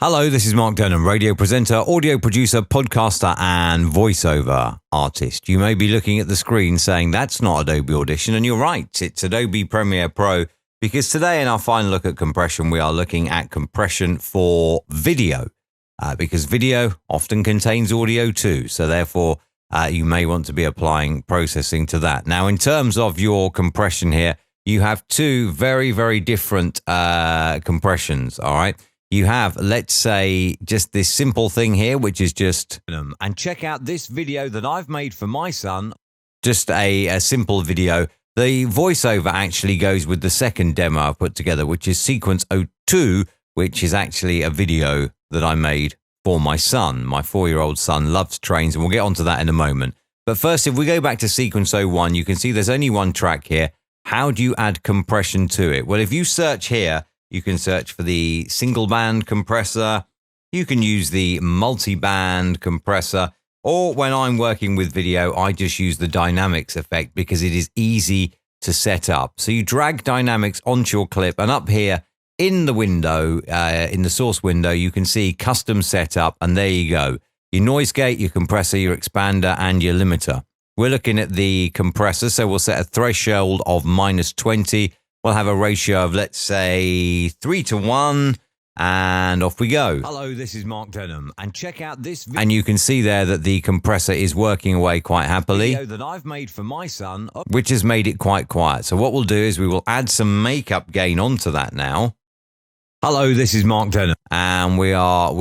Hello, this is Mark Denham, radio presenter, audio producer, podcaster, and voiceover artist. You may be looking at the screen saying that's not Adobe Audition, and you're right, it's Adobe Premiere Pro, because today in our final look at compression, we are looking at compression for video, because video often contains audio too, so therefore you may want to be applying processing to that. Now, in terms of your compression here, you have two very, very different compressions, all right? You have, let's say, just this simple thing here, which is just, and check out this video that I've made for my son, just a simple video. The voiceover actually goes with the second demo I've put together, which is Sequence 02, which is actually a video that I made for my son. My 4-year-old son loves trains, and we'll get onto that in a moment. But first, if we go back to Sequence 01, you can see there's only one track here. How do you add compression to it? Well, if you search here, you can search for the single band compressor. You can use the multi-band compressor. Or when I'm working with video, I just use the dynamics effect because it is easy to set up. So you drag dynamics onto your clip, and up here in the window, in the source window, you can see custom setup, and there you go. Your noise gate, your compressor, your expander, and your limiter. We're looking at the compressor, so we'll set a threshold of -20. We'll have a ratio of, let's say, 3:1, and off we go. Hello, this is Mark Denham, and check out this video. And you can see there that the compressor is working away quite happily, video that I've made for my son, which has made it quite quiet. So what we'll do is we will add some makeup gain onto that now. Hello, this is Mark Denham, and we are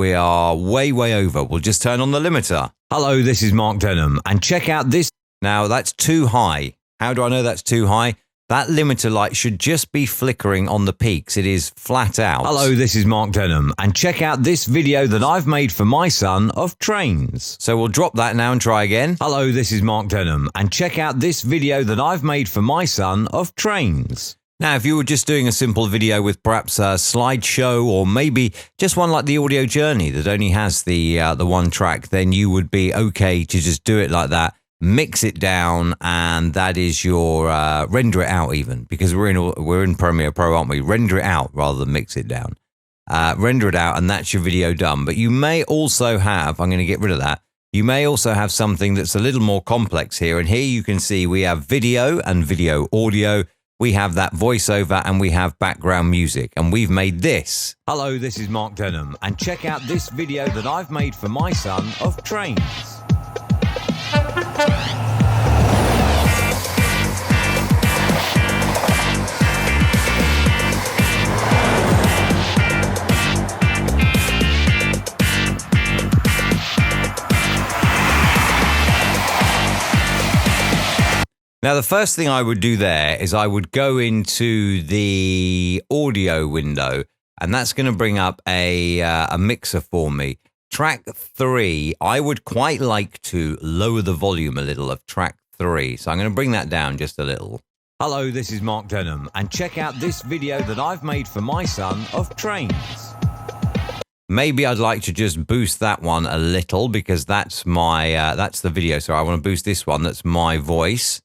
way over. We'll just turn on the limiter. Hello, this is Mark Denham, and check out this. Now, that's too high. How do I know that's too high? That limiter light should just be flickering on the peaks. It is flat out. Hello, this is Mark Denham, and check out this video that I've made for my son of trains. So we'll drop that now and try again. Hello, this is Mark Denham, and check out this video that I've made for my son of trains. Now, if you were just doing a simple video with perhaps a slideshow, or maybe just one like the Audio Journey that only has the one track, then you would be okay to just do it like that. Mix it down, and that is your render it out, even because we're in Premiere Pro, aren't we? Render it out rather than mix it down. Render it out, and that's your video done. But you may also have, I'm going to get rid of that. You may also have something that's a little more complex here, and here you can see we have video and video audio. We have that voiceover, and we have background music, and we've made this. Hello, this is Mark Denham, and check out this video that I've made for my son of trains. Now, the first thing I would do there is I would go into the audio window, and that's going to bring up a mixer for me. Track 3, I would quite like to lower the volume a little of track 3. So I'm going to bring that down just a little. Hello, this is Mark Denham, and check out this video that I've made for my son of trains. Maybe I'd like to just boost that one a little because that's my, that's the video. So I want to boost this one. That's my voice.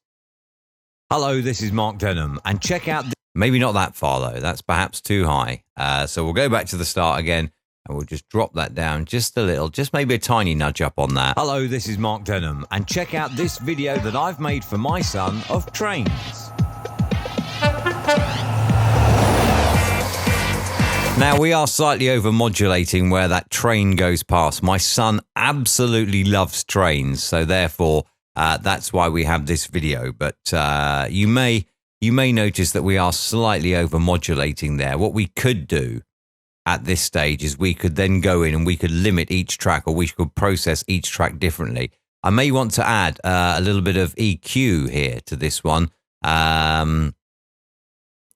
Hello, this is Mark Denham, and check out... Maybe not that far, though. That's perhaps too high. So we'll go back to the start again, and we'll just drop that down just a little, just maybe a tiny nudge up on that. Hello, this is Mark Denham, and check out this video that I've made for my son of trains. Now, we are slightly over-modulating where that train goes past. My son absolutely loves trains, so therefore... that's why we have this video, but you may notice that we are slightly over-modulating there. What we could do at this stage is we could then go in and we could limit each track, or we could process each track differently. I may want to add a little bit of EQ here to this one, and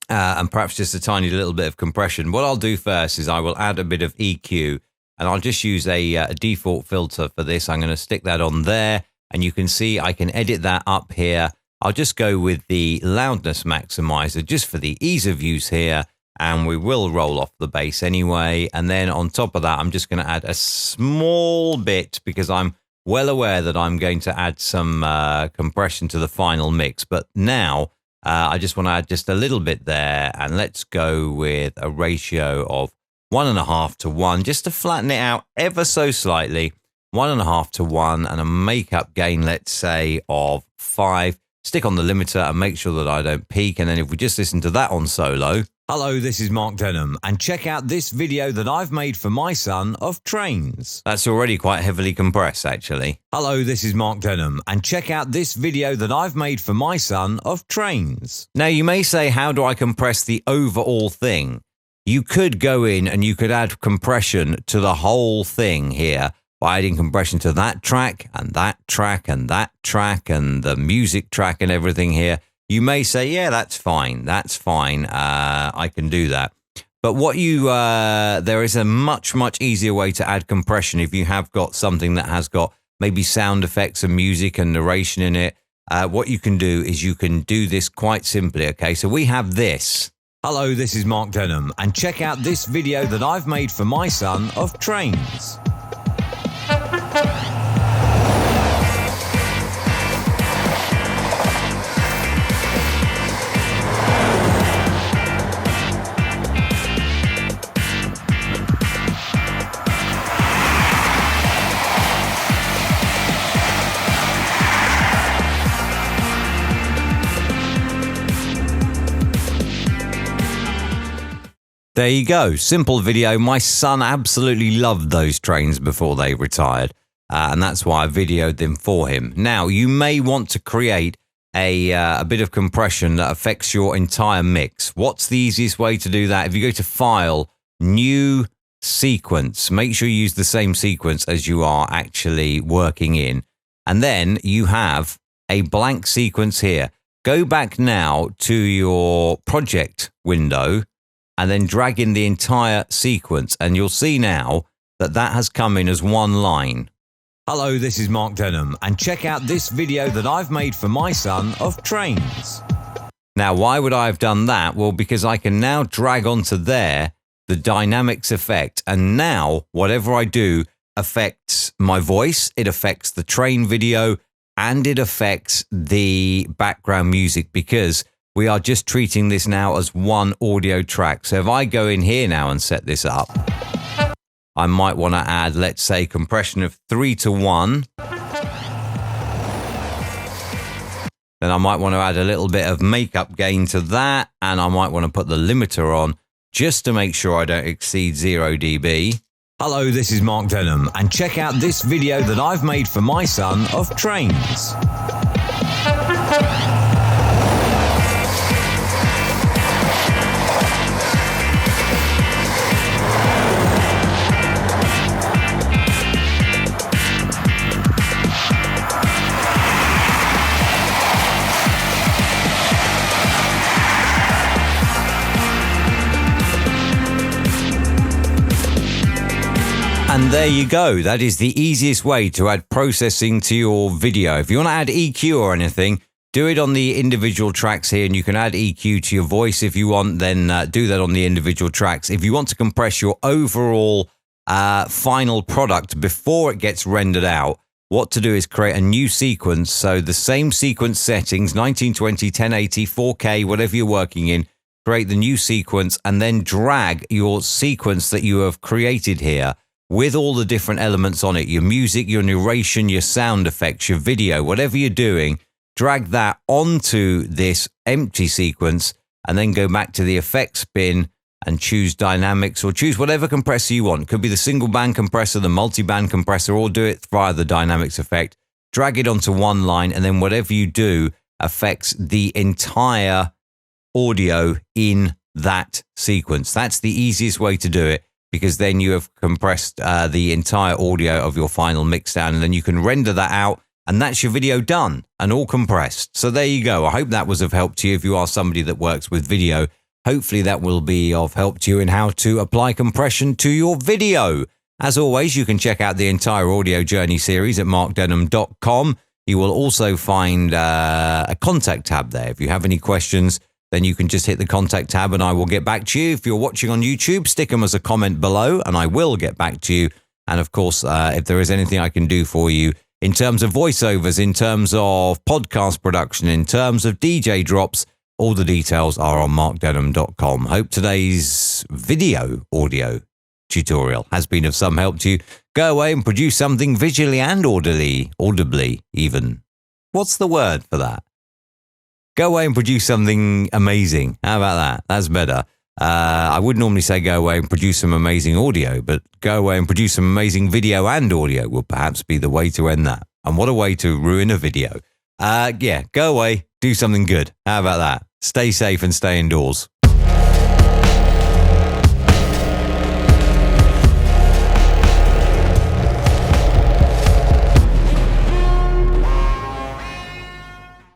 perhaps just a tiny little bit of compression. What I'll do first is I will add a bit of EQ, and I'll just use a default filter for this. I'm going to stick that on there. And you can see I can edit that up here. I'll just go with the loudness maximizer just for the ease of use here. And we will roll off the bass anyway. And then on top of that, I'm just going to add a small bit because I'm well aware that I'm going to add some compression to the final mix. But now I just want to add just a little bit there. And let's go with a ratio of 1.5 to 1, just to flatten it out ever so slightly. 1.5 to 1, and a makeup gain, let's say, of 5. Stick on the limiter and make sure that I don't peak. And then if we just listen to that on solo. Hello, this is Mark Denham, and check out this video that I've made for my son of trains. That's already quite heavily compressed, actually. Hello, this is Mark Denham, and check out this video that I've made for my son of trains. Now, you may say, how do I compress the overall thing? You could go in and you could add compression to the whole thing here by adding compression to that track and that track and that track and the music track and everything here. You may say, yeah, that's fine. That's fine. I can do that. But there is a much, much easier way to add compression if you have got something that has got maybe sound effects and music and narration in it. What you can do is you can do this quite simply. Okay, so we have this. Hello, this is Mark Denham, and check out this video that I've made for my son of trains. There you go. Simple video. My son absolutely loved those trains before they retired, and that's why I videoed them for him. Now, you may want to create a bit of compression that affects your entire mix. What's the easiest way to do that? If you go to File, New Sequence, make sure you use the same sequence as you are actually working in, and then you have a blank sequence here. Go back now to your project window and then drag in the entire sequence, and you'll see now that that has come in as one line. Hello, this is Mark Denham, and check out this video that I've made for my son of trains. Now, why would I have done that? Well, because I can now drag onto there the dynamics effect, and now whatever I do affects my voice, it affects the train video, and it affects the background music, because we are just treating this now as one audio track. So if I go in here now and set this up, I might want to add, let's say, compression of 3 to 1. Then I might want to add a little bit of makeup gain to that, and I might want to put the limiter on just to make sure I don't exceed 0 dB. Hello, this is Mark Denham, and check out this video that I've made for my son of trains. And there you go. That is the easiest way to add processing to your video. If you want to add EQ or anything, do it on the individual tracks here, and you can add EQ to your voice if you want, then do that on the individual tracks. If you want to compress your overall final product before it gets rendered out, what to do is create a new sequence. So the same sequence settings, 1920, 1080, 4K, whatever you're working in, create the new sequence and then drag your sequence that you have created here with all the different elements on it, your music, your narration, your sound effects, your video, whatever you're doing, drag that onto this empty sequence and then go back to the effects bin and choose dynamics, or choose whatever compressor you want. Could be the single band compressor, the multi-band compressor, or do it via the dynamics effect. Drag it onto one line, and then whatever you do affects the entire audio in that sequence. That's the easiest way to do it, because then you have compressed the entire audio of your final mix down, and then you can render that out, and that's your video done and all compressed. So there you go. I hope that was of help to you if you are somebody that works with video. Hopefully that will be of help to you in how to apply compression to your video. As always, you can check out the entire audio journey series at markdenham.com. You will also find a contact tab there. If you have any questions, then you can just hit the contact tab and I will get back to you. If you're watching on YouTube, stick them as a comment below and I will get back to you. And of course, if there is anything I can do for you in terms of voiceovers, in terms of podcast production, in terms of DJ drops, all the details are on markdenham.com. Hope today's video audio tutorial has been of some help to you, go away and produce something visually and audibly even. What's the word for that? Go away and produce something amazing. How about that? That's better. I would normally say go away and produce some amazing audio, but go away and produce some amazing video and audio will perhaps be the way to end that. And what a way to ruin a video. Go away, do something good. How about that? Stay safe and stay indoors.